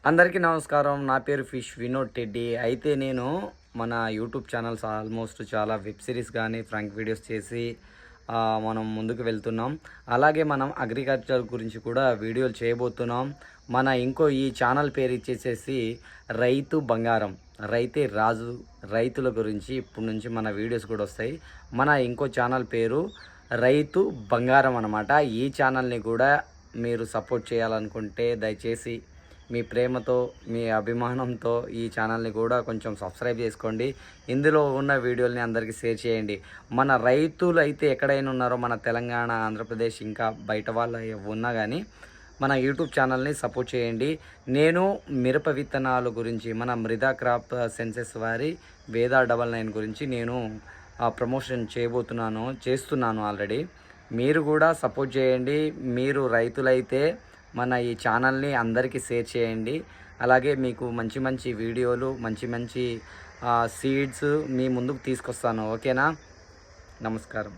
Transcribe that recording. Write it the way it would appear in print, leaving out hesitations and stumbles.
అందరికీ నమస్కారం. నా పేరు ఫిష్ వినోద్ టెడ్డీ. అయితే నేను మన యూట్యూబ్ ఛానల్స్ ఆల్మోస్ట్ చాలా వెబ్ సిరీస్ కానీ ఫ్రాంక్ వీడియోస్ చేసి మనం ముందుకు వెళ్తున్నాం. అలాగే మనం అగ్రికల్చర్ గురించి కూడా వీడియోలు చేయబోతున్నాం. మన ఈ ఛానల్ పేరు ఇచ్చేసేసి రైతు బంగారం, రైతే రాజు, రైతుల గురించి ఇప్పటి నుంచి మన వీడియోస్ కూడా వస్తాయి. మన ఇంకో ఛానల్ పేరు రైతు బంగారం అన్నమాట. ఈ ఛానల్ని కూడా మీరు సపోర్ట్ చేయాలనుకుంటే దయచేసి మీ ప్రేమతో, మీ అభిమానంతో ఈ ఛానల్ని కూడా కొంచెం సబ్స్క్రైబ్ చేసుకోండి. ఇందులో ఉన్న వీడియోలని అందరికీ షేర్ చేయండి. మన రైతులు అయితే ఎక్కడైనా ఉన్నారో, మన తెలంగాణ, ఆంధ్రప్రదేశ్, ఇంకా బయట వాళ్ళు ఉన్నా కానీ మన యూట్యూబ్ ఛానల్ని సపోర్ట్ చేయండి. నేను మిరప విత్తనాల గురించి, మన మృదా క్రాప్ సెన్సెస్ వారి వేదా 99 గురించి నేను ప్రమోషన్ చేస్తున్నాను ఆల్రెడీ. మీరు కూడా సపోర్ట్ చేయండి. మీరు రైతులైతే మన ఈ ఛానల్ని అందరికీ షేర్ చేయండి. అలాగే మీకు మంచి మంచి వీడియోలు, మంచి మంచి సీడ్స్ మీ ముందుకు తీసుకొస్తాను. ఓకేనా? నమస్కారం.